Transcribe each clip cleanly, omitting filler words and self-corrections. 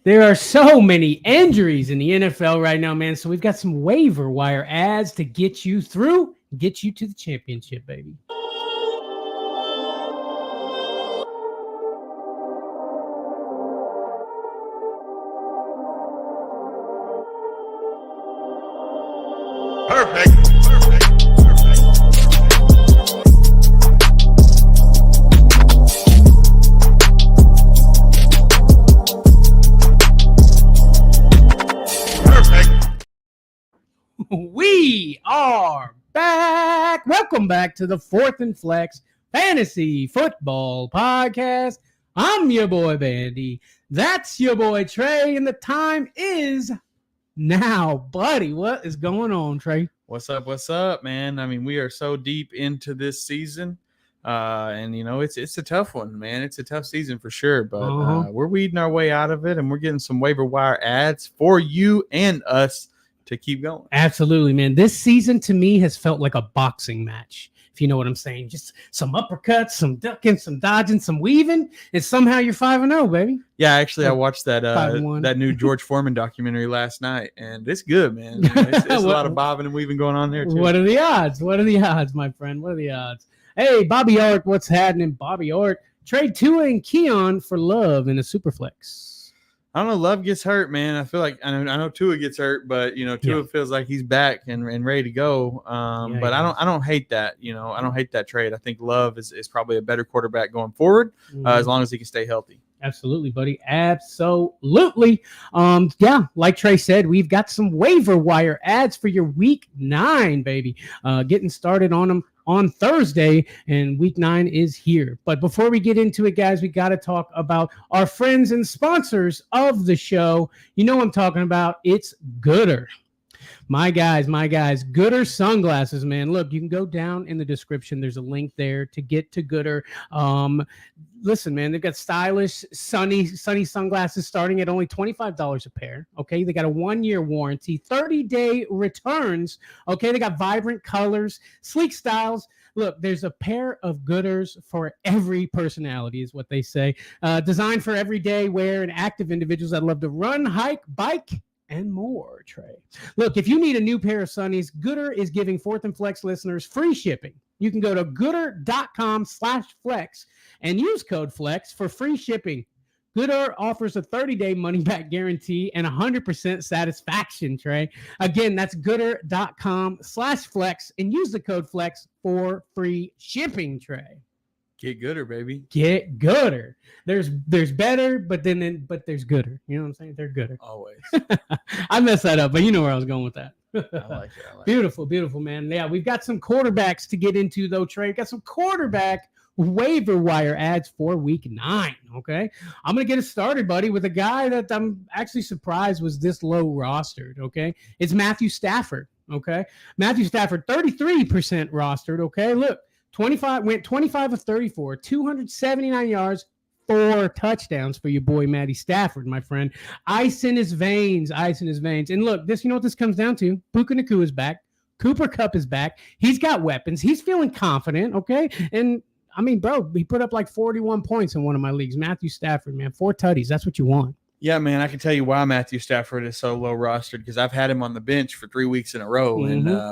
There are so many injuries in the NFL right now, man. So we've got some waiver wire ads to get you through, get you to the championship, baby. Perfect. We are back. Welcome back to the Fourth and Flex Fantasy Football Podcast. I'm your boy Bandy. That's your boy Trey, and the time is now, buddy. What is going on, Trey? What's up, man? I mean, we are so deep into this season, and you know it's a tough one, man. It's a tough season for sure, but we're weeding our way out of it, and we're getting some waiver wire ads for you and us to keep going. Absolutely, man. This season to me has felt like a boxing match, if you know what I'm saying. Just some uppercuts, some ducking, some dodging, some weaving, and somehow you're 5-0, baby. Yeah, actually, I watched that new George Foreman documentary last night, and it's good, man. It's a lot of bobbing and weaving going on there, too. What are the odds? What are the odds, my friend? What are the odds? Hey, Bobby Art, what's happening? Bobby Art, trade Tua and Keon for Love in a Superflex. I don't know. Love gets hurt, man. I feel like I know Tua gets hurt, but you know Tua feels like he's back and ready to go. But I don't hate that. You know, I don't hate that trade. I think Love is probably a better quarterback going forward, as long as he can stay healthy. Absolutely, buddy. Absolutely. Like Trey said, we've got some waiver wire ads for your week 9, baby. Getting started on them on Thursday, and week 9 is here. But before we get into it, guys, we got to talk about our friends and sponsors of the show. You know what I'm talking about. It's Gooder. My guys, Gooder sunglasses, man. Look, you can go down in the description. There's a link there to get to Gooder. Listen, man, they've got stylish, sunny sunglasses starting at only $25 a pair. Okay, they got a 1-year warranty, 30-day returns. Okay, they got vibrant colors, sleek styles. Look, there's a pair of Gooders for every personality, is what they say. Designed for everyday wear and active individuals that love to run, hike, bike, and more, Trey. Look, if you need a new pair of sunnies, Gooder is giving Fourth and Flex listeners free shipping. You can go to gooder.com/flex and use code FLEX for free shipping. Gooder offers a 30-day money-back guarantee and 100% satisfaction, Trey. Again, that's gooder.com/flex and use the code FLEX for free shipping, Trey. Get Gooder, baby. Get Gooder. There's better, but there's Gooder. You know what I'm saying? They're Gooder. Always. I messed that up, but you know where I was going with that. I like it. Beautiful, man. Yeah, we've got some quarterbacks to get into, though, Trey. We've got some quarterback waiver wire ads for week 9, okay? I'm going to get it started, buddy, with a guy that I'm actually surprised was this low rostered, okay? It's Matthew Stafford, okay? Matthew Stafford, 33% rostered, okay? Look. 25 of 34, 279 yards, 4 touchdowns for your boy Matty Stafford, my friend. Ice in his veins. And look, you know what this comes down to? Puka Nacua is back. Cooper Kupp is back. He's got weapons. He's feeling confident, okay? And I mean, bro, he put up like 41 points in one of my leagues. Matthew Stafford, man, 4 tutties. That's what you want. Yeah, man, I can tell you why Matthew Stafford is so low rostered, because I've had him on the bench for 3 weeks in a row,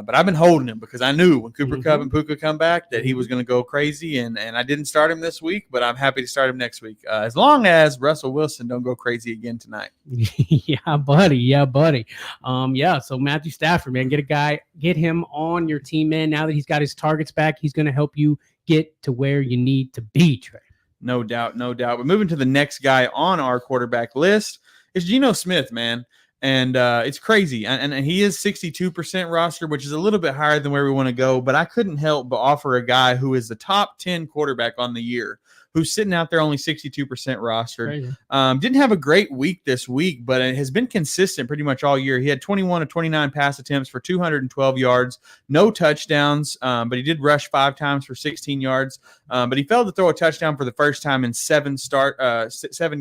but I've been holding him because I knew when Cooper Kupp and Puka come back that he was going to go crazy, and I didn't start him this week, but I'm happy to start him next week, as long as Russell Wilson don't go crazy again tonight. Yeah, buddy. So Matthew Stafford, man, get him on your team, man. Now that he's got his targets back, he's going to help you get to where you need to be, Trey. No doubt. But moving to the next guy on our quarterback list is Geno Smith, man. And it's crazy. And he is 62% roster, which is a little bit higher than where we want to go. But I couldn't help but offer a guy who is the top 10 quarterback on the year, who's sitting out there only 62% rostered. Didn't have a great week this week, but it has been consistent pretty much all year. He had 21 of 29 pass attempts for 212 yards, no touchdowns, but he did rush 5 times for 16 yards. But he failed to throw a touchdown for the first time in 7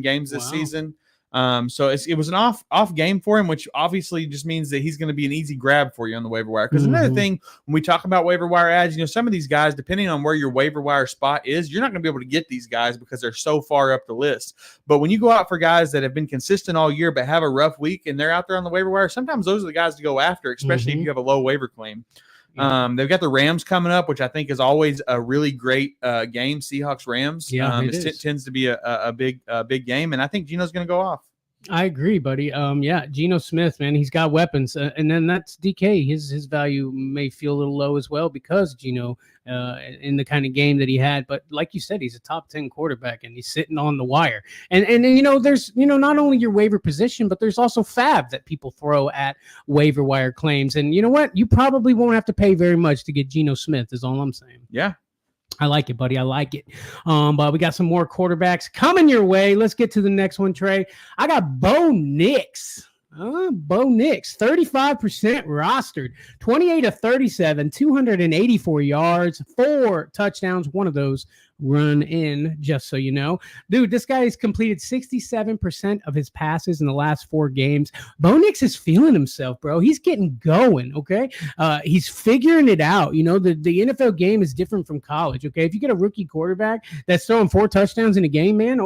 games this season. So it was an off game for him, which obviously just means that he's going to be an easy grab for you on the waiver wire. Because another thing, when we talk about waiver wire ads, some of these guys, depending on where your waiver wire spot is, you're not going to be able to get these guys because they're so far up the list. But when you go out for guys that have been consistent all year but have a rough week and they're out there on the waiver wire, sometimes those are the guys to go after, especially if you have a low waiver claim. They've got the Rams coming up, which I think is always a really great game. Seahawks-Rams. It tends to be a big game, and I think Geno's going to go off. I agree, buddy. Geno Smith, man, he's got weapons, and then that's DK. His value may feel a little low as well because Geno in the kind of game that he had. But like you said, he's a top 10 quarterback, and he's sitting on the wire. And there's not only your waiver position, but there's also fab that people throw at waiver wire claims. And you know what? You probably won't have to pay very much to get Geno Smith. Is all I'm saying. Yeah. I like it, buddy. I like it. But we got some more quarterbacks coming your way. Let's get to the next one, Trey. I got Bo Nix. Bo Nix, 35% rostered, 28 of 37, 284 yards, 4 touchdowns. One of those run in, just so you know. Dude, this guy has completed 67% of his passes in the last 4 games. Bo Nix is feeling himself, bro. He's getting going, okay? He's figuring it out. The NFL game is different from college, okay? If you get a rookie quarterback that's throwing 4 touchdowns in a game, man,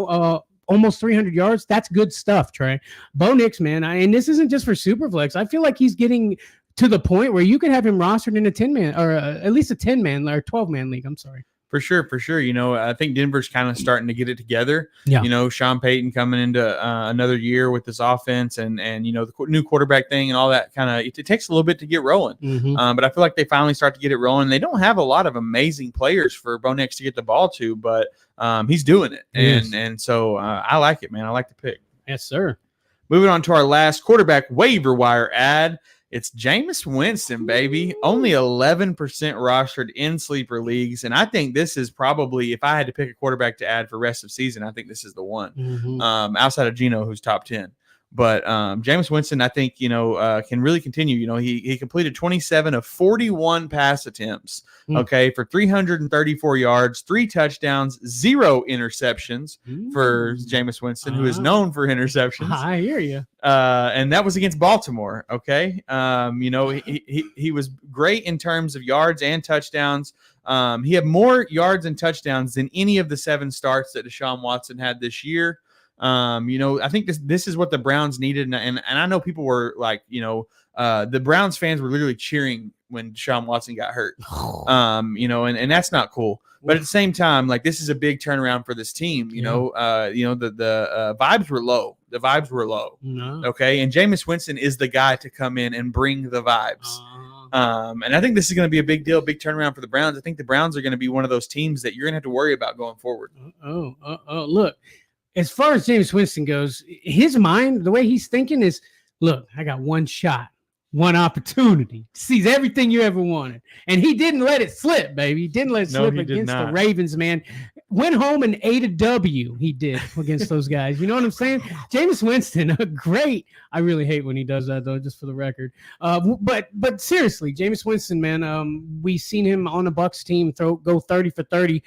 almost 300 yards. That's good stuff, Trey. Bo Nix, man. And this isn't just for Superflex. I feel like he's getting to the point where you could have him rostered in a 10-man or at least a 10-man or 12-man league. I'm sorry. For sure. I think Denver's kind of starting to get it together. Yeah. Sean Payton coming into another year with this offense and the new quarterback thing and all that kind of, it takes a little bit to get rolling. But I feel like they finally start to get it rolling. They don't have a lot of amazing players for Bo Nix to get the ball to, but he's doing it. And so I like it, man. I like the pick. Yes, sir. Moving on to our last quarterback waiver wire ad. It's Jameis Winston, baby. Only 11% rostered in sleeper leagues. And I think this is probably, if I had to pick a quarterback to add for rest of season, I think this is the one. Outside of Geno, who's top 10. But Jameis Winston, I think, can really continue. He completed 27 of 41 pass attempts, for 334 yards, 3 touchdowns, 0 interceptions for Jameis Winston, who is known for interceptions. I hear you. And that was against Baltimore, okay? He was great in terms of yards and touchdowns. He had more yards and touchdowns than any of the 7 starts that Deshaun Watson had this year. I think this is what the Browns needed. And I know people were like, the Browns fans were literally cheering when Deshaun Watson got hurt. And that's not cool. But at the same time, like, this is a big turnaround for this team. The vibes were low. The vibes were low. No. Okay. And Jameis Winston is the guy to come in and bring the vibes. And I think this is going to be a big deal, big turnaround for the Browns. I think the Browns are going to be one of those teams that you're going to have to worry about going forward. Look. As far as Jameis Winston goes, his mind, the way he's thinking is, look, I got one shot, one opportunity. Sees everything you ever wanted. And he didn't let it slip, baby. He didn't let it slip against the Ravens, man. Went home and ate a W, he did, against those guys. You know what I'm saying? Jameis Winston, great. I really hate when he does that, though, just for the record. But seriously, Jameis Winston, man, we seen him on the Bucs team go 30 for 30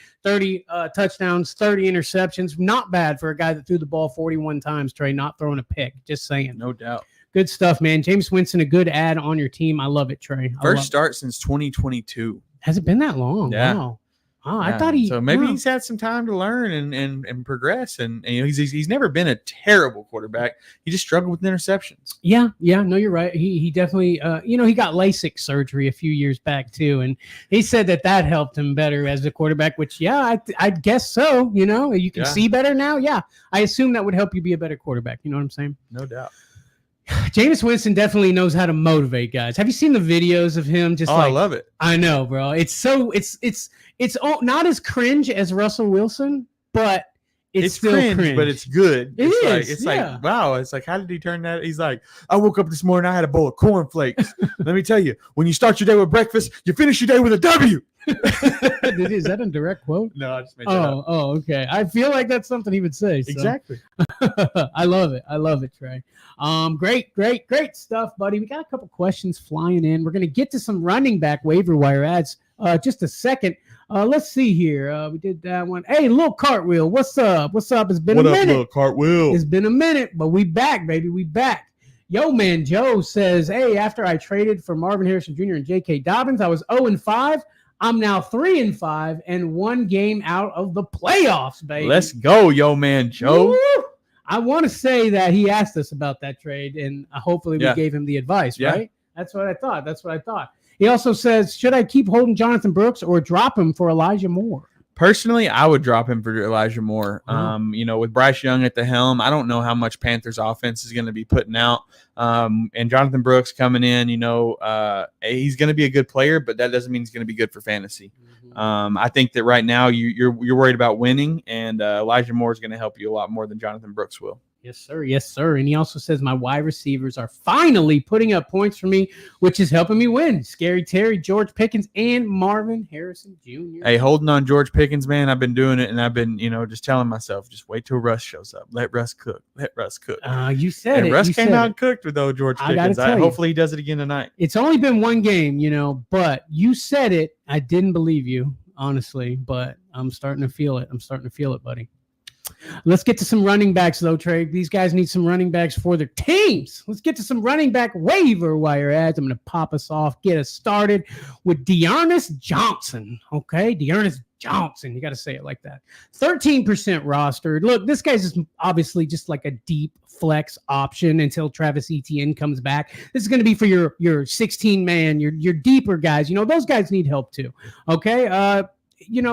touchdowns, 30 interceptions. Not bad for a guy that threw the ball 41 times, Trey, not throwing a pick. Just saying. No doubt. Good stuff, man. Jameis Winston, a good ad on your team. I love it, Trey. First start since 2022. Has it been that long? Yeah. Wow. Oh, I thought he. So maybe he's had some time to learn and progress, and he's never been a terrible quarterback. He just struggled with interceptions. Yeah. No, you're right. He definitely. He got LASIK surgery a few years back too, and he said that helped him better as a quarterback. Which, I guess so. You can see better now. Yeah, I assume that would help you be a better quarterback. You know what I'm saying? No doubt. Jameis Winston definitely knows how to motivate guys. Have you seen the videos of him? I love it. I know, bro. It's not as cringe as Russell Wilson, but it's still cringe. But it's good. It's like, wow. It's like, how did he turn that? He's like, I woke up this morning, I had a bowl of cornflakes. Let me tell you, when you start your day with breakfast, you finish your day with a W. Is that a direct quote? No, I just made that up. Oh, okay. I feel like that's something he would say. So. Exactly. I love it, Trey. Great stuff, buddy. We got a couple questions flying in. We're going to get to some running back waiver wire ads just a second. Let's see here. We did that one. Hey, little cartwheel. What's up? What's up? It's been a minute. Little cartwheel? It's been a minute, but we back, baby. We back. Yo, man, Joe says, hey, after I traded for Marvin Harrison Jr. and J.K. Dobbins, I was 0-5. I'm now 3-5 and 1 game out of the playoffs, baby. Let's go, yo, man, Joe. Woo! I want to say that he asked us about that trade, and hopefully we gave him the advice, right? That's what I thought. He also says, should I keep holding Jonathan Brooks or drop him for Elijah Moore? Personally, I would drop him for Elijah Moore. With Bryce Young at the helm, I don't know how much Panthers offense is going to be putting out. And Jonathan Brooks coming in, he's going to be a good player, but that doesn't mean he's going to be good for fantasy. I think that right now you're worried about winning, and Elijah Moore is going to help you a lot more than Jonathan Brooks will. Yes, sir. Yes, sir. And he also says my wide receivers are finally putting up points for me, which is helping me win. Scary Terry, George Pickens, and Marvin Harrison Jr. Hey, holding on George Pickens, man. I've been doing it, and I've been, just telling myself, just wait till Russ shows up. Let Russ cook. You said and it. Russ came out and cooked with George Pickens. Hopefully he does it again tonight. It's only been 1 game, but you said it. I didn't believe you, honestly, but I'm starting to feel it. Buddy. Let's get to some running backs, though, Trey. These guys need some running backs for their teams. Let's get to some running back waiver wire ads. I'm going to pop us off, get us started with Dearness Johnson. Okay, Dearness Johnson. You got to say it like that. 13% rostered. Look, this guy's just obviously just like a deep flex option until Travis Etienne comes back. This is going to be for your 16-man, your deeper guys. Those guys need help too. Okay,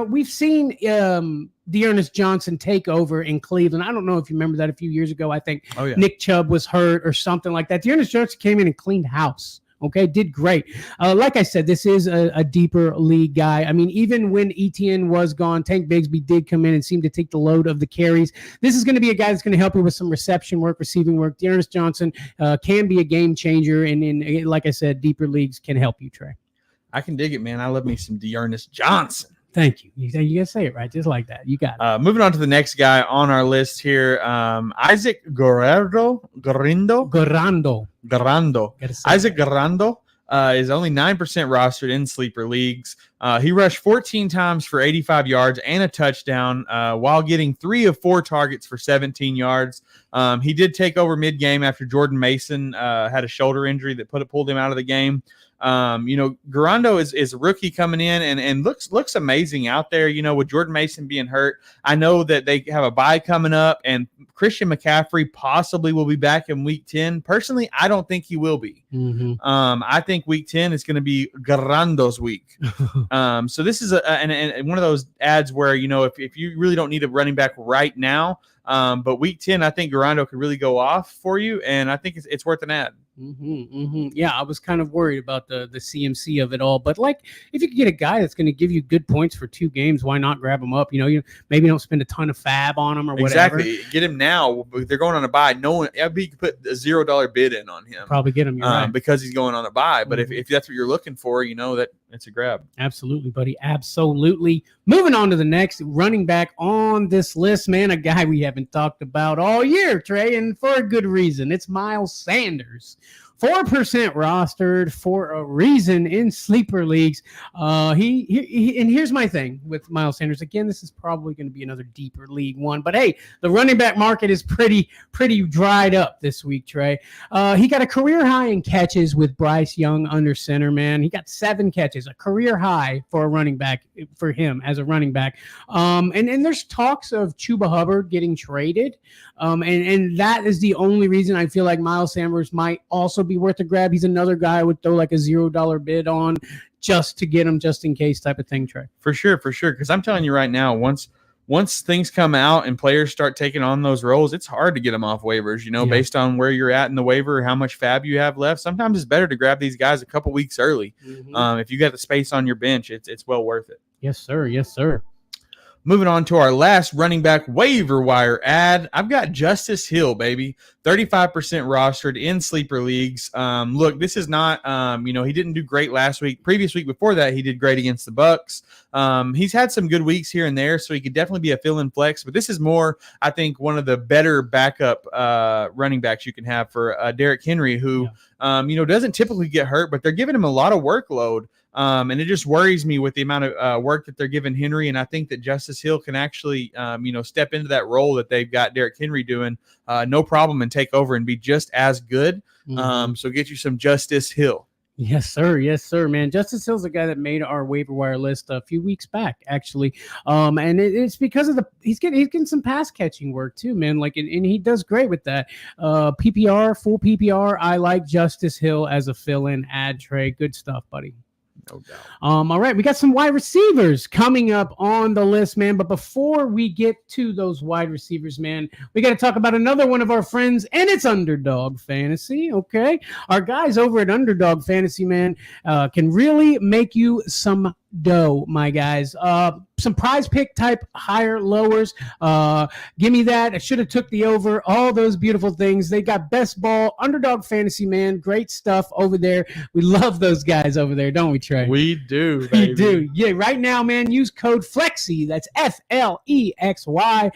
we've seen Dearness Johnson take over in Cleveland. I don't know if you remember that a few years ago. I think Nick Chubb was hurt or something like that. Dearness Johnson came in and cleaned house. Okay, did great. Like I said, this is a deeper league guy. I mean, even when Etienne was gone, Tank Bigsby did come in and seem to take the load of the carries. This is going to be a guy that's going to help you with some reception work, receiving work. Dearness Johnson can be a game changer, and like I said, deeper leagues can help you, Trey. I can dig it, man. I love me some Dearness Johnson. Thank you. You got to say it right, just like that. You got it. Moving on to the next guy on our list here, Isaac Garando. Isaac Garando is only 9% rostered in sleeper leagues. He rushed 14 times for 85 yards and a touchdown while getting 3 of 4 targets for 17 yards. He did take over mid-game after Jordan Mason had a shoulder injury that pulled him out of the game. Garando is a rookie coming in and looks amazing out there, with Jordan Mason being hurt. I know that they have a bye coming up, and Christian McCaffrey possibly will be back in week 10. Personally, I don't think he will be. I think week 10 is going to be Garando's week. So this is and one of those ads where, if you really don't need a running back right now, but week 10, I think Garando could really go off for you, and I think it's worth an ad. Yeah, I was kind of worried about the CMC of it all, but if you could get a guy that's going to give you good points for 2 games, why not grab him up? You maybe don't spend a ton of fab on him or whatever. Exactly, get him now. They're going on a bye. No one, you could put a $0 bid in on him. Probably get him, right, because he's going on a bye. But if that's what you're looking for, that it's a grab. Absolutely, buddy. Absolutely. Moving on to the next running back on this list, man, a guy we haven't talked about all year, Trey, and for a good reason. It's Miles Sanders. 4% rostered for a reason in sleeper leagues. He and here's my thing with Miles Sanders. Again, this is probably going to be another deeper league one, but hey, the running back market is pretty dried up this week, Trey. He got a career high in catches with Bryce Young under center, man. He got 7 catches, a career high for a running back for him as a running back. And there's talks of Chuba Hubbard getting traded. And that is the only reason I feel like Miles Sanders might also be worth a grab. He's another guy I would throw like a $0 bid on just to get him just in case type of thing, Trey. For sure. Because I'm telling you right now, once things come out and players start taking on those roles, it's hard to get them off waivers, based on where you're at in the waiver, how much fab you have left. Sometimes it's better to grab these guys a couple weeks early. If you got the space on your bench, it's well worth it. Yes, sir. Yes, sir. Moving on to our last running back waiver wire ad, I've got Justice Hill, baby. 35% rostered in sleeper leagues. Look, this is not, he didn't do great last week. Previous week before that, he did great against the Bucks. He's had some good weeks here and there, so he could definitely be a fill-in flex. But this is more, I think, one of the better backup running backs you can have for Derrick Henry, who, doesn't typically get hurt, but they're giving him a lot of workload. And it just worries me with the amount of work that they're giving Henry. And I think that Justice Hill can actually, step into that role that they've got Derrick Henry doing no problem and take over and be just as good. So get you some Justice Hill. Yes, sir. Yes, sir, man. Justice Hill's a guy that made our waiver wire list a few weeks back, actually. And it's because of he's getting some pass catching work too, man. Like, and he does great with that. PPR, full PPR. I like Justice Hill as a fill-in ad Trey. Good stuff, buddy. No doubt. All right, we got some wide receivers coming up on the list, man. But before we get to those wide receivers, man, we got to talk about another one of our friends, and it's Underdog Fantasy. Okay, our guys over at Underdog Fantasy, man, can really make you some dough, my guys. Some prize pick type higher lowers. Give me that. I should have took the over. All those beautiful things. They got best ball, Underdog Fantasy, man. Great stuff over there. We love those guys over there, don't we, Trey? We do, baby. We do. Yeah, right now, man, use code FLEXY. That's FLEXY.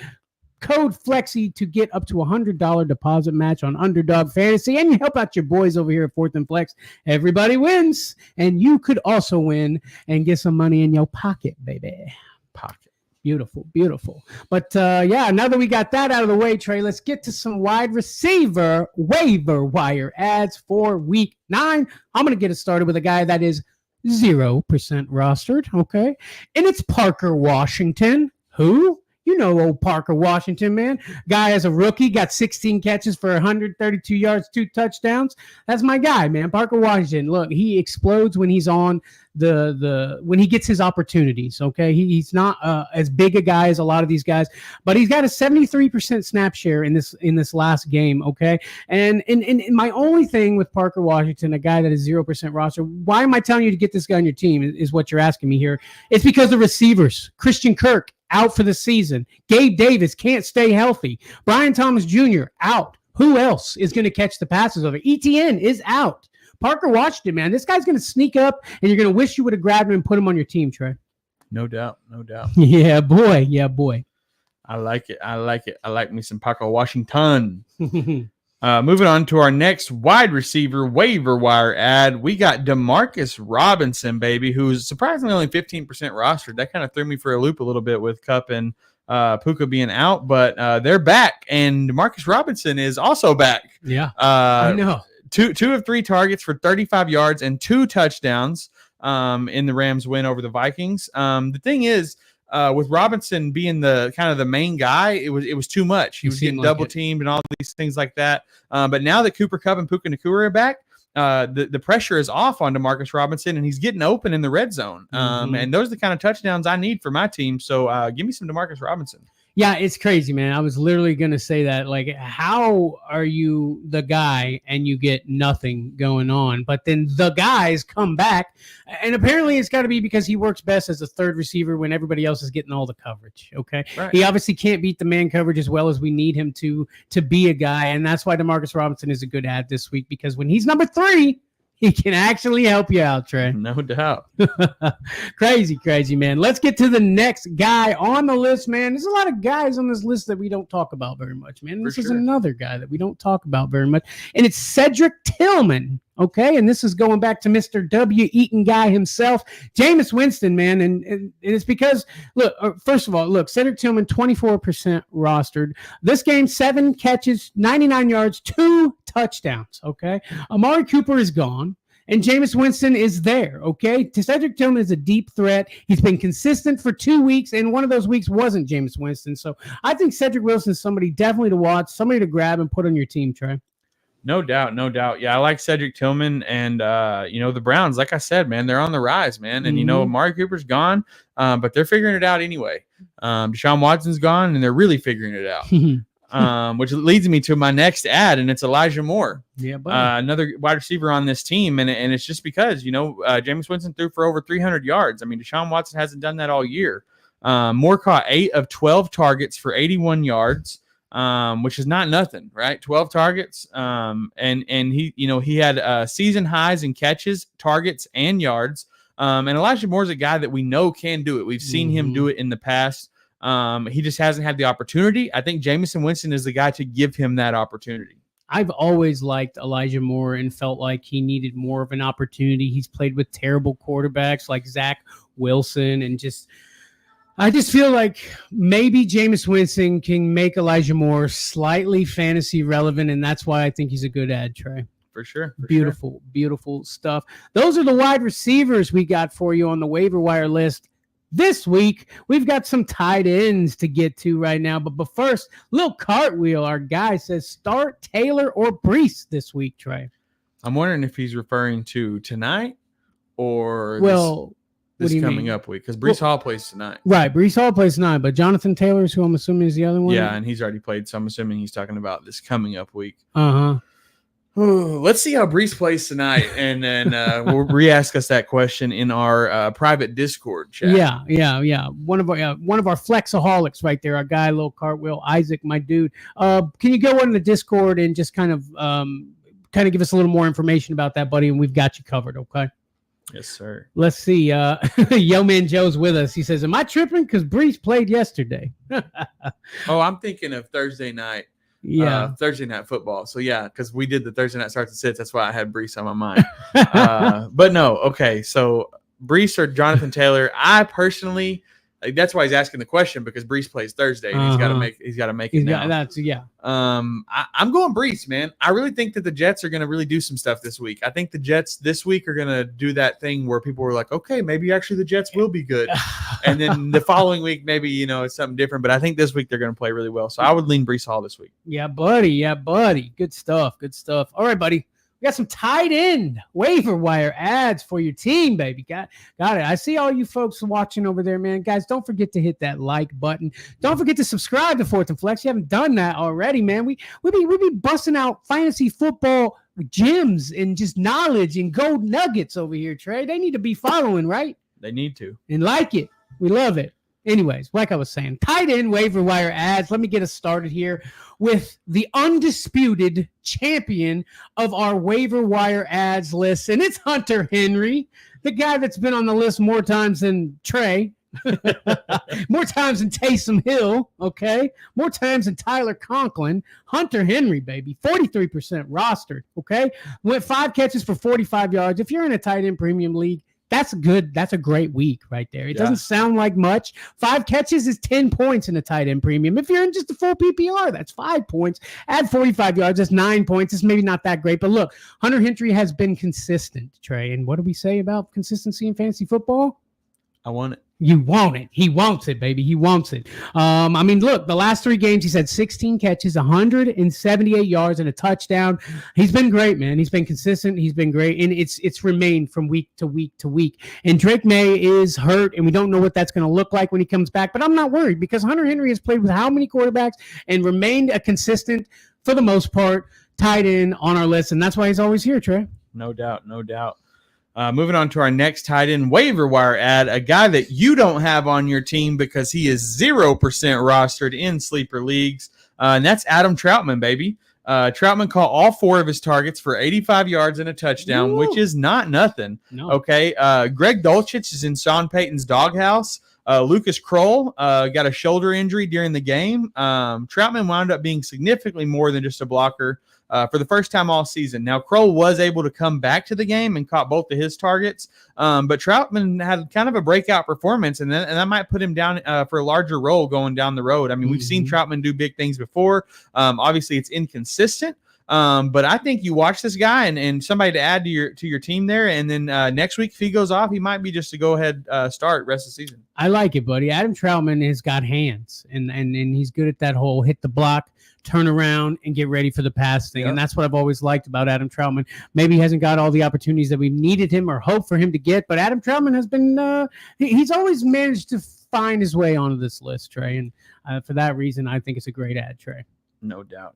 Code FLEXY to get up to $100 deposit match on Underdog Fantasy, and you help out your boys over here at Fourth and Flex. Everybody wins, and you could also win and get some money in your pocket, baby. Pocket. Beautiful, beautiful. But now that we got that out of the way, Trey, let's get to some wide receiver waiver wire ads for week 9. I'm going to get it started with a guy that is 0% rostered, okay? And it's Parker Washington. Who? You know old Parker Washington, man. Guy as a rookie, got 16 catches for 132 yards, 2 touchdowns. That's my guy, man. Parker Washington. Look, he explodes when he's on when he gets his opportunities, okay? He's not as big a guy as a lot of these guys, but he's got a 73% snap share in this last game, okay? And my only thing with Parker Washington, a guy that is 0% roster, why am I telling you to get this guy on your team is what you're asking me here. It's because the receivers, Christian Kirk, out for the season. Gabe Davis can't stay healthy. Brian Thomas Jr. out. Who else is going to catch the passes over? ETN is out. Parker Washington, man, this guy's going to sneak up, and you're going to wish you would have grabbed him and put him on your team, Trey. No doubt. No doubt. Yeah, boy. Yeah, boy. I like it. I like me some Parker Washington. Moving on to our next wide receiver waiver wire ad, we got Demarcus Robinson, baby, who's surprisingly only 15% rostered. That kind of threw me for a loop a little bit with Kupp and Puka being out, but they're back, and Demarcus Robinson is also back. Yeah, I know. Two of 3 targets for 35 yards and 2 touchdowns in the Rams win over the Vikings. The thing is, with Robinson being the kind of the main guy, it was too much. He was getting double teamed and all these things like that. But now that Cooper Kupp and Puka Nacua are back, the pressure is off on Demarcus Robinson, and he's getting open in the red zone. And those are the kind of touchdowns I need for my team. So give me some Demarcus Robinson. Yeah, it's crazy, man. I was literally going to say that. Like, how are you the guy and you get nothing going on? But then the guys come back, and apparently it's got to be because he works best as a third receiver when everybody else is getting all the coverage, okay? Right. He obviously can't beat the man coverage as well as we need him to be a guy, and that's why Demarcus Robinson is a good ad this week, because when he's number 3, he can actually help you out, Trey. No doubt. Crazy, man. Let's get to the next guy on the list, man. There's a lot of guys on this list that we don't talk about very much, man. This is another guy that we don't talk about very much, and it's Cedric Tillman. Okay, and this is going back to Mr. W. Eaton guy himself, Jameis Winston, man, and it's because, look, first of all, look, Cedric Tillman, 24% rostered. This game, 7 catches, 99 yards, 2 touchdowns, okay? Amari Cooper is gone, and Jameis Winston is there, okay? Cedric Tillman is a deep threat. He's been consistent for 2 weeks, and one of those weeks wasn't Jameis Winston, so I think Cedric Wilson is somebody definitely to watch, somebody to grab and put on your team, Trey. No doubt. Yeah, I like Cedric Tillman, and the Browns, like I said, man, they're on the rise, man. And Amari Cooper's gone, but they're figuring it out anyway. Deshaun Watson's gone, and they're really figuring it out. Which leads me to my next ad, and it's Elijah Moore. Yeah, another wide receiver on this team, and it's just because Jameis Winston threw for over 300 yards. I mean, Deshaun Watson hasn't done that all year. Moore caught 8 of 12 targets for 81 yards. Which is not nothing, right? 12 targets. And he had season highs in catches, targets, and yards. And Elijah Moore's a guy that we know can do it. We've seen him do it in the past. He just hasn't had the opportunity. I think Jameis Winston is the guy to give him that opportunity. I've always liked Elijah Moore and felt like he needed more of an opportunity. He's played with terrible quarterbacks like Zach Wilson, and I just feel like maybe Jameis Winston can make Elijah Moore slightly fantasy relevant, and that's why I think he's a good ad, Trey. For sure. Beautiful stuff. Those are the wide receivers we got for you on the waiver wire list. This week, we've got some tight ends to get to right now. But first, Lil Cartwheel, our guy, says start Taylor or Brees this week, Trey. I'm wondering if he's referring to tonight or this coming up week, because Brees Hall plays tonight. Right, Brees Hall plays tonight, but Jonathan Taylor's, who I'm assuming is the other one. Yeah, and he's already played, so I'm assuming he's talking about this coming up week. Uh-huh. Let's see how Brees plays tonight, and then we'll re-ask us that question in our private Discord chat. Yeah. One of our flexaholics right there, our guy, Lil Cartwheel, Isaac, my dude. Can you go on the Discord and just kind of give us a little more information about that, buddy? And we've got you covered, okay? Yes, sir. Let's see. Yo Man Joe's with us. He says, "Am I tripping? Because Brees played yesterday." Oh, I'm thinking of Thursday night. Yeah, Thursday night football. So yeah, because we did the Thursday night starts at 6. That's why I had Brees on my mind. But no, okay. So Brees or Jonathan Taylor. I personally, that's why he's asking the question, because Brees plays Thursday and he's got to make it now. I'm going Brees, man. I really think that the Jets are going to really do some stuff this week. I think the Jets this week are going to do that thing where people were like, okay, maybe actually the Jets will be good. And then the following week, maybe, it's something different. But I think this week they're going to play really well. So I would lean Brees Hall this week. Yeah, buddy. Good stuff. All right, buddy. We got some tight end waiver wire ads for your team, baby. Got it. I see all you folks watching over there, man. Guys, don't forget to hit that like button. Don't forget to subscribe to Fourth and Flex. You haven't done that already, man. We be busting out fantasy football gems and just knowledge and gold nuggets over here, Trey. They need to be following, right? They need to. And like it. We love it. Anyways, like I was saying, tight end waiver wire ads. Let me get us started here with the undisputed champion of our waiver wire ads list, and it's Hunter Henry, the guy that's been on the list more times than Trey, more times than Taysom Hill, okay, more times than Tyler Conklin. Hunter Henry, baby, 43% rostered, okay, went 5 catches for 45 yards. If you're in a tight end premium league, that's good. That's a great week right there. It doesn't sound like much. 5 catches is 10 points in a tight end premium. If you're in just a full PPR, that's 5 points. Add 45 yards, that's 9 points. It's maybe not that great. But look, Hunter Henry has been consistent, Trey. And what do we say about consistency in fantasy football? I want it. You want it. He wants it, baby. He wants it. Look, the last 3 games, he's had 16 catches, 178 yards, and a touchdown. He's been great, man. He's been consistent. He's been great. And it's remained from week to week to week. And Drake May is hurt, and we don't know what that's going to look like when he comes back. But I'm not worried, because Hunter Henry has played with how many quarterbacks and remained a consistent, for the most part, tight end on our list. And that's why he's always here, Trey. No doubt. Moving on to our next tight end waiver wire ad, a guy that you don't have on your team because he is 0% rostered in sleeper leagues, and that's Adam Troutman, baby. Troutman caught all 4 of his targets for 85 yards and a touchdown, Ooh. Which is not nothing. No. Okay, Greg Dulcich is in Sean Payton's doghouse. Lucas Kroll got a shoulder injury during the game. Troutman wound up being significantly more than just a blocker for the first time all season. Now, Kroll was able to come back to the game and caught both of his targets, but Troutman had kind of a breakout performance, and that might put him down for a larger role going down the road. I mean, we've seen Troutman do big things before. Obviously, it's inconsistent. But I think you watch this guy and somebody to add to your team there, and then next week if he goes off, he might be just to go ahead start rest of the season. I like it, buddy. Adam Troutman has got hands, and he's good at that whole hit the block, turn around, and get ready for the pass thing. Yep. And that's what I've always liked about Adam Troutman. Maybe he hasn't got all the opportunities that we needed him or hoped for him to get, but Adam Troutman has been he's always managed to find his way onto this list, Trey. And for that reason, I think it's a great ad, Trey. No doubt.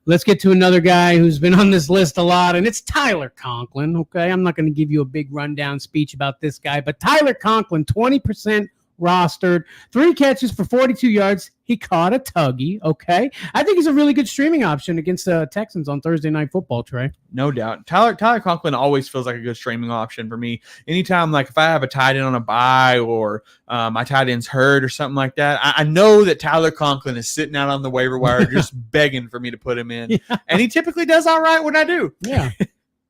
Let's get to another guy who's been on this list a lot, and it's Tyler Conklin. Okay, I'm not going to give you a big rundown speech about this guy, but Tyler Conklin, 20% rostered. 3 catches for 42 yards. He caught a tuggy. Okay. I think he's a really good streaming option against the Texans on Thursday Night Football, Trey. No doubt. Tyler Conklin always feels like a good streaming option for me. Anytime, like if I have a tight end on a bye or my tight end's hurt or something like that, I know that Tyler Conklin is sitting out on the waiver wire just begging for me to put him in. Yeah. And he typically does all right when I do. Yeah.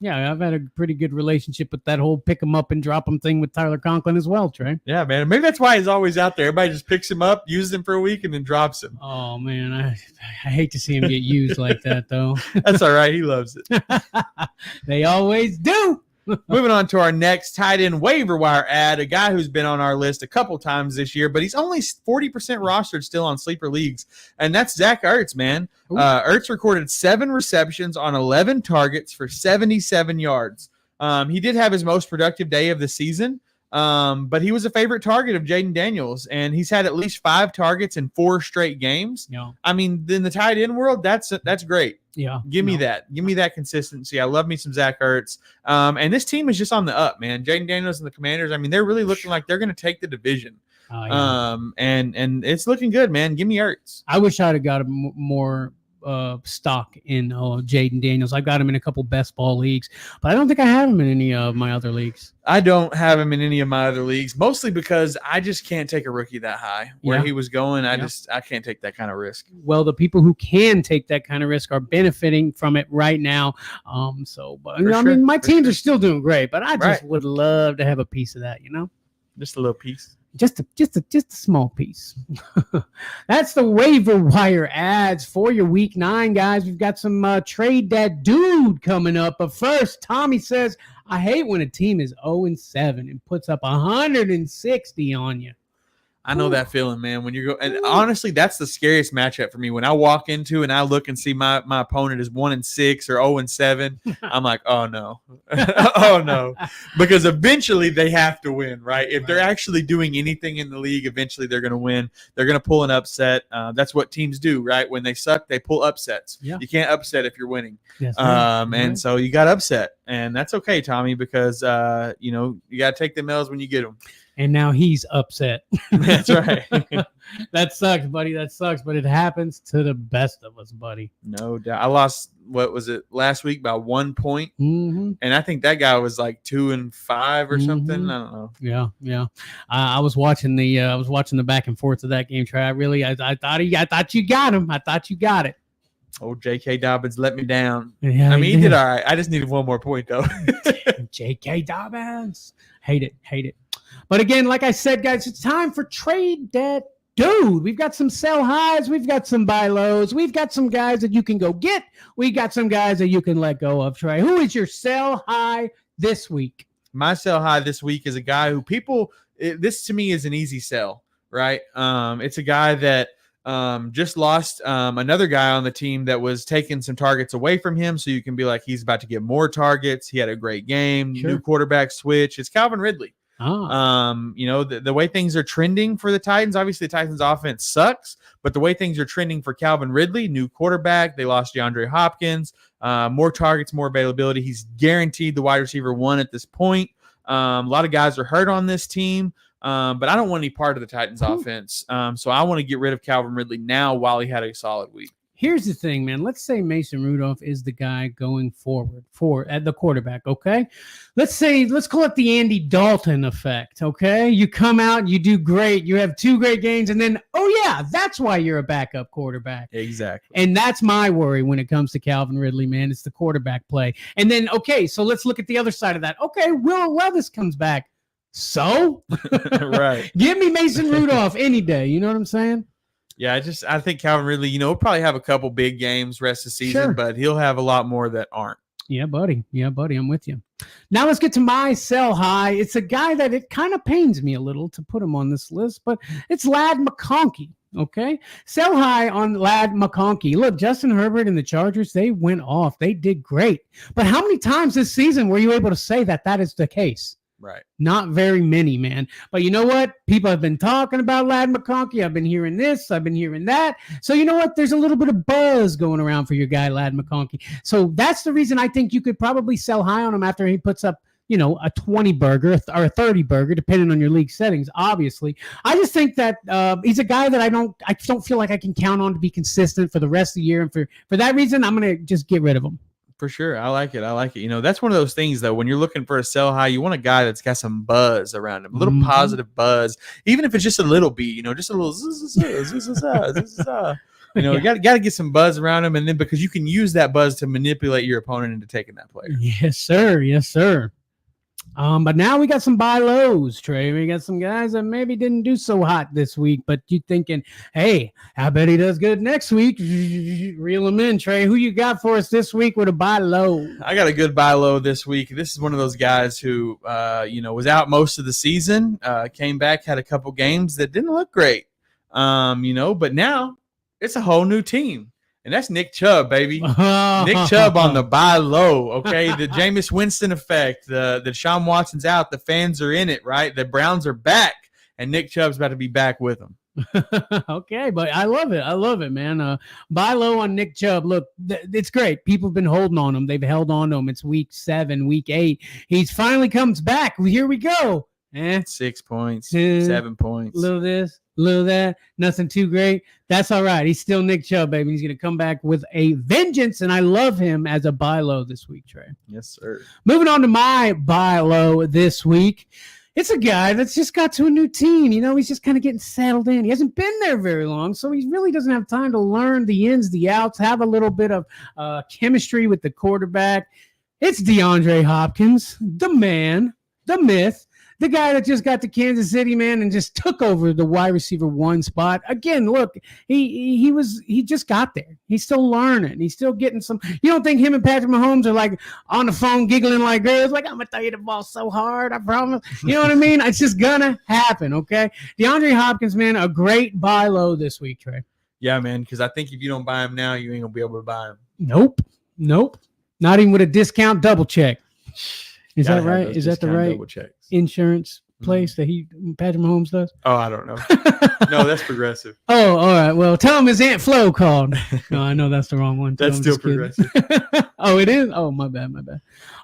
Yeah, I've had a pretty good relationship with that whole pick him up and drop him thing with Tyler Conklin as well, Trey. Yeah, man. Maybe that's why he's always out there. Everybody just picks him up, uses him for a week, and then drops him. Oh, man. I hate to see him get used like that, though. That's all right. He loves it. They always do. Moving on to our next tight end waiver wire ad, a guy who's been on our list a couple times this year, but he's only 40% rostered still on sleeper leagues, and that's Zach Ertz, man. Ertz recorded 7 receptions on 11 targets for 77 yards. He did have his most productive day of the season, but he was a favorite target of Jaden Daniels, and he's had at least 5 targets in 4 straight games. Yeah. I mean, in the tight end world, that's great. Yeah. Give me that. Give me that consistency. I love me some Zach Ertz. And this team is just on the up, man. Jaden Daniels and the Commanders, I mean, they're really looking like they're going to take the division. Yeah. And it's looking good, man. Give me Ertz. I wish I'd have got more stock in Jaden Daniels. I've got him in a couple best ball leagues, but I don't think I have him in any of my other leagues. I don't have him in any of my other leagues, mostly because I just can't take a rookie that high where he was going. I can't take that kind of risk. Well, the people who can take that kind of risk are benefiting from it right now. I mean, my teams are still doing great, but I just would love to have a piece of that, Just a little piece. Just a small piece. That's the waiver wire ads for your week 9, guys. We've got some trade that dude coming up. But first, Tommy says, I hate when a team is 0-7 and puts up 160 on you. I know that feeling, man. When you go, and honestly, that's the scariest matchup for me. When I walk into and I look and see my opponent is 1-6 or 0-7, I'm like, oh no, oh no, because eventually they have to win, right? If they're actually doing anything in the league, eventually they're going to win. They're going to pull an upset. That's what teams do, right? When they suck, they pull upsets. Yeah. You can't upset if you're winning. Yes, and so you got upset, and that's okay, Tommy, because you got to take the L's when you get them. And now he's upset. That's right. That sucks, buddy. That sucks, but it happens to the best of us, buddy. No doubt. I lost, what was it, last week by 1 point? Mm-hmm. And I think that guy was like 2-5 or something. I don't know. Yeah. I was watching the back and forth of that game, Trey. I thought you got him. I thought you got it. Oh, J.K. Dobbins let me down. Yeah, I mean, he did all right. I just needed 1 more point, though. J.K. Dobbins. Hate it. But again, like I said, guys, it's time for Trade That Dude. We've got some sell highs. We've got some buy lows. We've got some guys that you can go get. We got some guys that you can let go of, Trey. Who is your sell high this week? My sell high this week is a guy who this to me is an easy sell, right? It's a guy that just lost another guy on the team that was taking some targets away from him. So you can be like, he's about to get more targets. He had a great game. Sure. New quarterback switch. It's Calvin Ridley. The way things are trending for the Titans, obviously the Titans offense sucks, but the way things are trending for Calvin Ridley, new quarterback, they lost DeAndre Hopkins, more targets, more availability. He's guaranteed the wide receiver 1 at this point. A lot of guys are hurt on this team, but I don't want any part of the Titans offense. So I want to get rid of Calvin Ridley now while he had a solid week. Here's the thing, man. Let's say Mason Rudolph is the guy going forward at the quarterback, okay? Let's call it the Andy Dalton effect, okay? You come out, you do great, you have 2 great games, and then, oh yeah, that's why you're a backup quarterback. Exactly. And that's my worry when it comes to Calvin Ridley, man. It's the quarterback play. And then, okay, so let's look at the other side of that. Okay, Will Levis comes back. So? Right. Give me Mason Rudolph any day. You know what I'm saying? Yeah, I think Calvin Ridley, will probably have a couple big games rest of the season, but he'll have a lot more that aren't. Yeah, buddy. I'm with you. Now let's get to my sell high. It's a guy that it kind of pains me a little to put him on this list, but it's Ladd McConkey. Okay. Sell high on Ladd McConkey. Look, Justin Herbert and the Chargers, they went off. They did great. But how many times this season were you able to say that is the case? Right. Not very many, man. But you know what? People have been talking about Ladd McConkey. I've been hearing this. I've been hearing that. So you know what? There's a little bit of buzz going around for your guy, Ladd McConkey. So that's the reason I think you could probably sell high on him after he puts up a 20 burger or a 30 burger, depending on your league settings, obviously. I just think that he's a guy that I don't feel like I can count on to be consistent for the rest of the year. And for that reason, I'm going to just get rid of him. For sure. I like it. That's one of those things, though, when you're looking for a sell high, you want a guy that's got some buzz around him, a little positive buzz, even if it's just a little beat, just a little you got to get some buzz around him, and then because you can use that buzz to manipulate your opponent into taking that player. Yes, sir. Yes, sir. But now we got some buy lows, Trey. We got some guys that maybe didn't do so hot this week, but you thinking, hey, I bet he does good next week. Reel him in, Trey. Who you got for us this week with a buy low? I got a good buy low this week. This is one of those guys who, was out most of the season, came back, had a couple games that didn't look great, but now it's a whole new team. And that's Nick Chubb, baby. Nick Chubb on the buy low, okay? The Jameis Winston effect, the Deshaun Watson's out, the fans are in it, right? The Browns are back, and Nick Chubb's about to be back with them. Okay, but I love it, man. Buy low on Nick Chubb. Look, it's great. People have been holding on him. They've held on to him. It's week 7, week 8. He's finally comes back. Here we go. 6 points, 7 points. Little this, little that, nothing too great. That's all right. He's still Nick Chubb, baby. He's going to come back with a vengeance, and I love him as a buy low this week, Trey. Yes, sir. Moving on to my buy low this week. It's a guy that's just got to a new team. He's just kind of getting settled in. He hasn't been there very long, so he really doesn't have time to learn the ins, the outs, have a little bit of chemistry with the quarterback. It's DeAndre Hopkins, the man, the myth. The guy that just got to Kansas City, man, and just took over the wide receiver 1 spot. Again, look, he just got there. He's still learning. He's still getting some. You don't think him and Patrick Mahomes are like on the phone giggling like girls, like, I'm going to throw you the ball so hard, I promise. You know what I mean? It's just going to happen, okay? DeAndre Hopkins, man, a great buy low this week, Trey. Yeah, man, because I think if you don't buy him now, you ain't going to be able to buy him. Nope. Not even with a discount double check. Is that right? Is that the right insurance place that Patrick Mahomes does? Oh, I don't know. No, that's Progressive. Oh, all right. Well, tell him his Aunt Flo called. No, I know that's the wrong one. That's still Progressive. Oh, it is? Oh, my bad.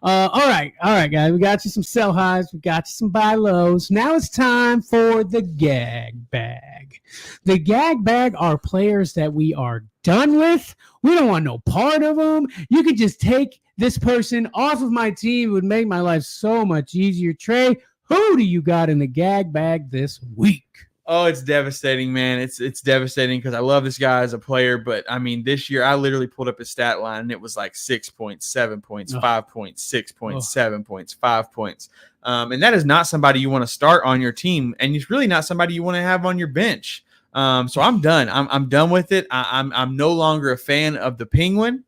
All right, guys. We got you some sell highs. We got you some buy lows. Now it's time for the gag bag. The gag bag are players that we are done with. We don't want no part of them. You could just take this person off of my team. It would make my life so much easier. Trey, who do you got in the gag bag this week? Oh, it's devastating, man. It's devastating because I love this guy as a player, but I mean, this year I literally pulled up his stat line and it was like 6 points, 7 points, 5 points, 6 points, 7 points, 5 points. And that is not somebody you want to start on your team, and it's really not somebody you want to have on your bench. So I'm done. I'm done with it. I'm no longer a fan of the Penguin.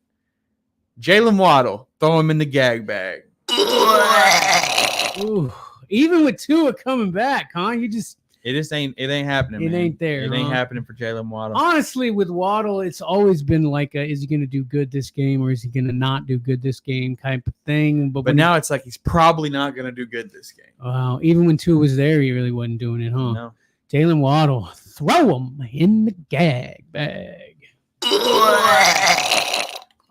Jalen Waddle, throw him in the gag bag. Ooh, even with Tua coming back, huh? It ain't happening. It ain't there. It ain't happening for Jalen Waddle. Honestly, with Waddle, it's always been like, is he going to do good this game or is he going to not do good this game type of thing? But now it's like he's probably not going to do good this game. Wow. Even when Tua was there, he really wasn't doing it, huh? No. Jalen Waddle, throw him in the gag bag.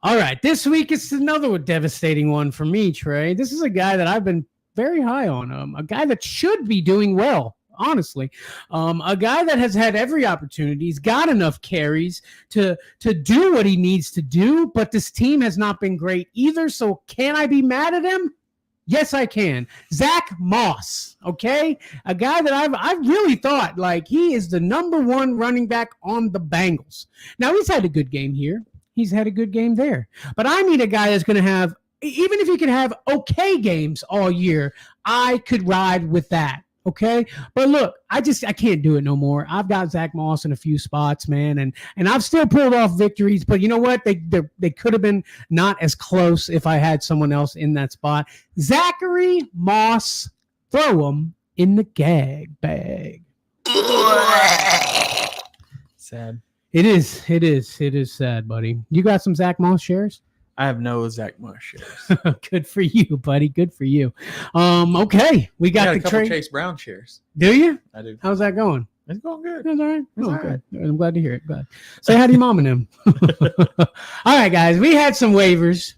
All right, this week is another devastating one for me, Trey. This is a guy that I've been very high on, a guy that should be doing well, honestly. A guy that has had every opportunity. He's got enough carries to do what he needs to do, but this team has not been great either, so can I be mad at him? Yes, I can. Zach Moss, okay? A guy that I've really thought, like, he is the number 1 running back on the Bengals. Now, he's had a good game here. He's had a good game there. But I need a guy that's going to have, even if he could have okay games all year, I could ride with that, okay? But look, I can't do it no more. I've got Zach Moss in a few spots, man, and I've still pulled off victories, but you know what? They could have been not as close if I had someone else in that spot. Zachary Moss, throw him in the gag bag. Sad. It is sad, buddy. You got some Zach Moss shares? I have no Zach Moss shares. Good for you, buddy. Good for you. Okay, we got a the couple Chase Brown shares. Do you? I do. How's that going? It's going good. That's all right. It's all good. I'm glad to hear it. Glad. Say hi to your mom and him. All right, guys. We had some waivers.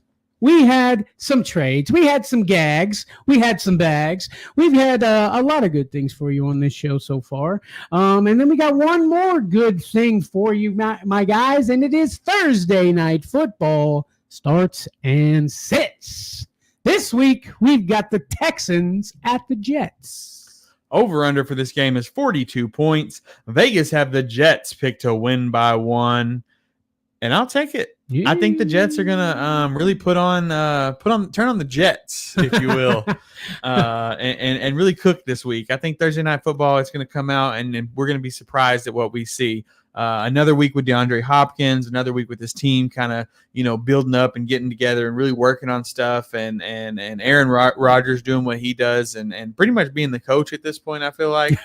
we had some trades, we had some gags, we had some bags. We've had a lot of good things for you on this show so far. And then we got one more good thing for you, my guys, and it is Thursday night football starts and sits. This week, we've got the Texans at the Jets. Over-under for this game is 42 points. Vegas have the Jets picked to win by 1, and I'll take it. Yeah. I think the Jets are gonna really turn on the Jets, if you will, and really cook this week. I think Thursday night football is going to come out, and we're going to be surprised at what we see. Another week with DeAndre Hopkins, another week with this team kind of, building up and getting together and really working on stuff, and Aaron Rodgers doing what he does and pretty much being the coach at this point, I feel like,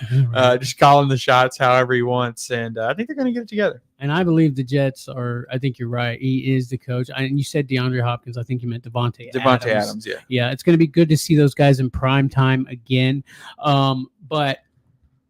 just calling the shots however he wants. And I think they're going to get it together. And I believe the Jets are, I think you're right. He is the coach. And you said DeAndre Hopkins. I think you meant Devontae Adams. Yeah. Yeah, it's going to be good to see those guys in prime time again. But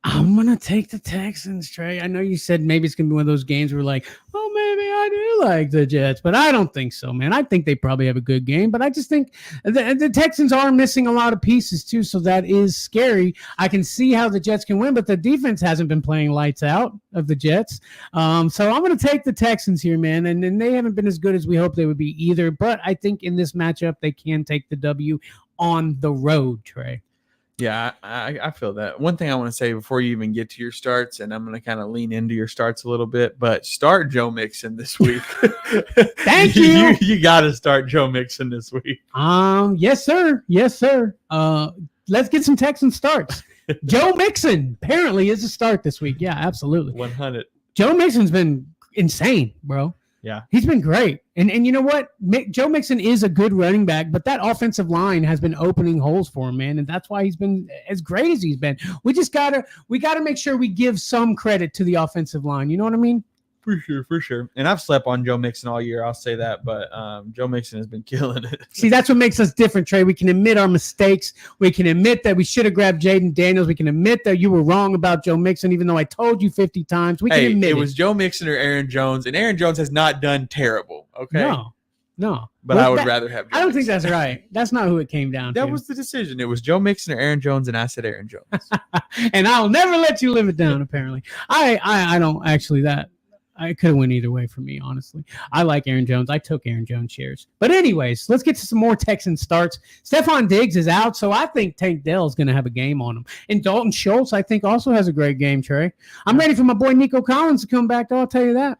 I'm going to take the Texans, Trey. I know you said maybe it's going to be one of those games where like, oh, maybe I do like the Jets, but I don't think so, man. I think they probably have a good game, but I just think the Texans are missing a lot of pieces too, so that is scary. I can see how the Jets can win, but the defense hasn't been playing lights out of the Jets. So I'm going to take the Texans here, man, and they haven't been as good as we hoped they would be either, but I think in this matchup they can take the W on the road, Trey. Yeah, I feel that. One thing I want to say before you even get to your starts, and I'm going to kind of lean into your starts a little bit, but start Joe Mixon this week. Thank you. You got to start Joe Mixon this week. Yes, sir. Yes, sir. Let's get some Texan starts. Joe Mixon apparently is a start this week. Yeah, absolutely. 100. Joe Mixon's been insane, bro. Yeah. He's been great. And you know what? Joe Mixon is a good running back, but that offensive line has been opening holes for him, man. And that's why he's been as great as he's been. We gotta make sure we give some credit to the offensive line. You know what I mean? For sure. And I've slept on Joe Mixon all year, I'll say that, but Joe Mixon has been killing it. See, that's what makes us different, Trey. We can admit our mistakes. We can admit that we should have grabbed Jaden Daniels. We can admit that you were wrong about Joe Mixon, even though I told you 50 times. We can admit it. It was Joe Mixon or Aaron Jones, and Aaron Jones has not done terrible, okay? No. But I would rather have Joe I don't think that's right. That's not who it came down to. That was the decision. It was Joe Mixon or Aaron Jones, and I said Aaron Jones. And I'll never let you live it down, apparently. I don't actually that. I could have went either way for me, honestly. I like Aaron Jones. I took Aaron Jones shares. But anyways, let's get to some more Texan starts. Stephon Diggs is out, so I think Tank Dell is going to have a game on him. And Dalton Schultz, I think, also has a great game, Trey. I'm ready for my boy Nico Collins to come back, though, I'll tell you that.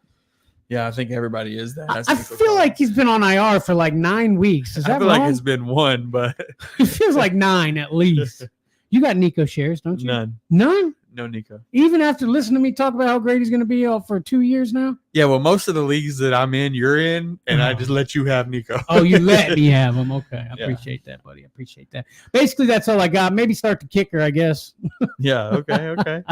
Yeah, I think everybody is that. I feel like he's been on IR for like 9 weeks. Is that wrong? Like it's been 1, but it feels like 9 at least. You got Nico shares, don't you? None? No, Nico. Even after listening to me talk about how great he's going to be for 2 years now? Yeah, well, most of the leagues that I'm in, you're in, and I just let you have Nico. Oh, you let me have him. Okay. I appreciate that, buddy. I appreciate that. Basically, that's all I got. Maybe start the kicker, I guess. Yeah, okay.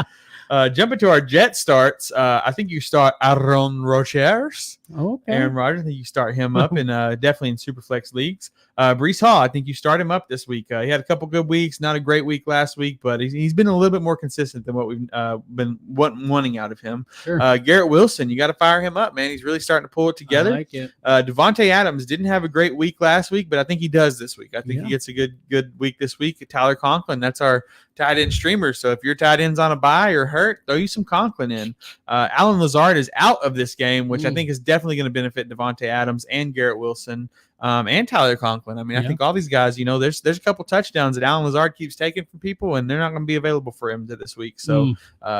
Jumping to our Jet starts, I think you start Aaron Rodgers. Okay. Aaron Rodgers, I think you start him up in definitely in Superflex leagues. Breece Hall, I think you start him up this week. He had a couple good weeks, not a great week last week, but he's been a little bit more consistent than what we've been wanting out of him. Sure. Garrett Wilson, you got to fire him up, man. He's really starting to pull it together. I like it. Devontae Adams didn't have a great week last week, but I think he does this week. I think he gets a good week this week. Tyler Conklin, that's our tight end streamer. So if your tight end's on a bye or hurt, throw you some Conklin in. Alan Lazard is out of this game, which I think is definitely going to benefit Devontae Adams and Garrett Wilson and Tyler Conklin. I mean, I think all these guys, there's a couple touchdowns that Alan Lazard keeps taking from people, and they're not going to be available for him this week. So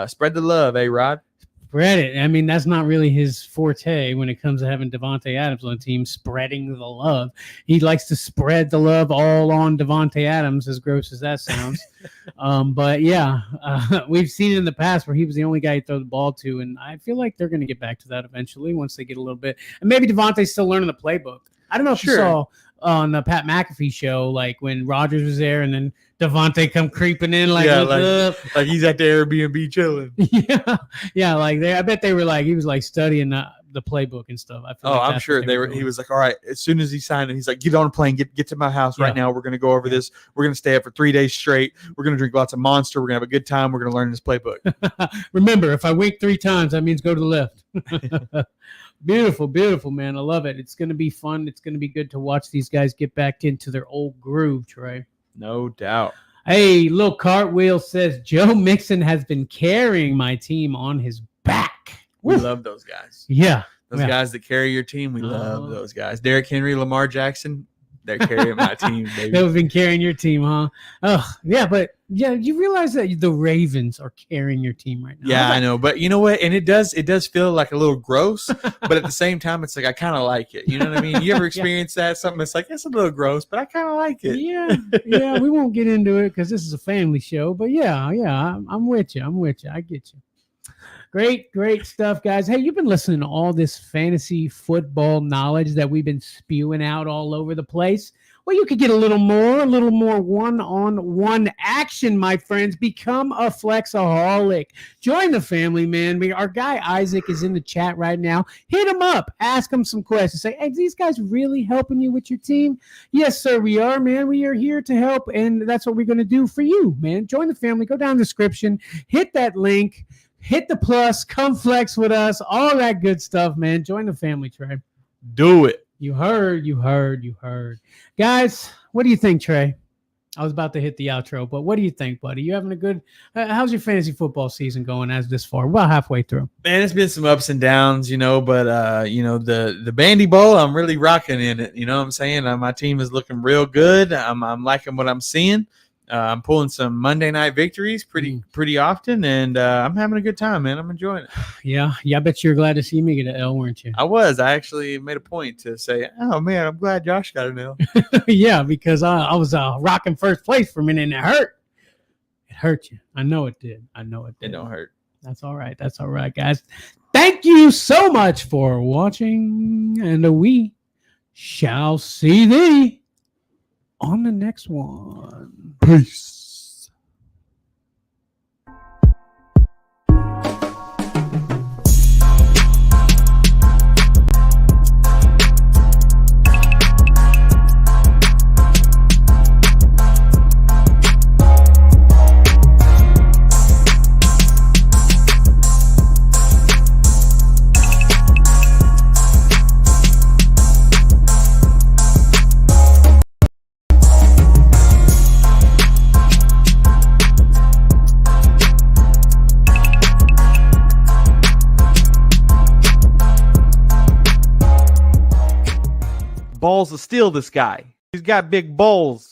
spread the love, Rod? Spread it. I mean, that's not really his forte when it comes to having Devontae Adams on the team, spreading the love. He likes to spread the love all on Devontae Adams, as gross as that sounds. But yeah, we've seen it in the past where he was the only guy to throw the ball to, and I feel like they're going to get back to that eventually once they get a little bit. And maybe Devontae's still learning the playbook. I don't know if you saw on the Pat McAfee show, like when Rodgers was there and then Devontae come creeping in like he's at the Airbnb chilling. Yeah, like I bet they were like he was like studying the playbook and stuff. I feel I'm sure they were. He was like, all right, as soon as he signed it, he's like, get on a plane, get to my house right now. We're gonna go over this. We're gonna stay up for 3 days straight. We're gonna drink lots of Monster. We're gonna have a good time. We're gonna learn this playbook. Remember, if I wink 3 times, that means go to the left. Beautiful, beautiful, man. I love it. It's going to be fun. It's going to be good to watch these guys get back into their old groove, Trey. No doubt. Hey, Lil Cartwheel says Joe Mixon has been carrying my team on his back. We Woo. love those guys. Yeah. Those guys that carry your team, we love those guys. Derrick Henry, Lamar Jackson, they're carrying my team, baby. They've been carrying your team, huh? Oh, yeah, but yeah, you realize that the Ravens are carrying your team right now. Yeah, I know, but you know what? And it does feel like a little gross, but at the same time, it's like I kind of like it. You know what I mean? You ever experience that? Something that's like it's a little gross, but I kind of like it. Yeah. We won't get into it because this is a family show, but yeah, I'm with you. I get you. Great stuff, guys. Hey, you've been listening to all this fantasy football knowledge that we've been spewing out all over the place. Well, you could get a little more one-on-one action, my friends. Become a flexaholic. Join the family, man. Our guy Isaac is in the chat right now. Hit him up. Ask him some questions. Say, hey, these guys really helping you with your team? Yes, sir, we are, man. We are here to help, and that's what we're going to do for you, man. Join the family. Go down the description. Hit that link. Hit the plus, come flex with us, all that good stuff, man. Join the family, Trey. Do it. You heard. Guys, what do you think, Trey? I was about to hit the outro, but what do you think, buddy? You having a good how's your fantasy football season going as this far? We're about halfway through. Man, it's been some ups and downs, but the Bandy Bowl, I'm really rocking in it. You know what I'm saying? My team is looking real good. I'm liking what I'm seeing. I'm pulling some Monday night victories pretty often, and I'm having a good time, man. I'm enjoying it. Yeah, I bet you're glad to see me get an L, weren't you? I was. I actually made a point to say, oh, man, I'm glad Josh got an L. Yeah, because I was rocking first place for a minute, and it hurt. It hurt you. I know it did. It don't hurt. That's all right, guys. Thank you so much for watching, and we shall see thee on the next one. Peace. Balls to steal this guy. He's got big balls.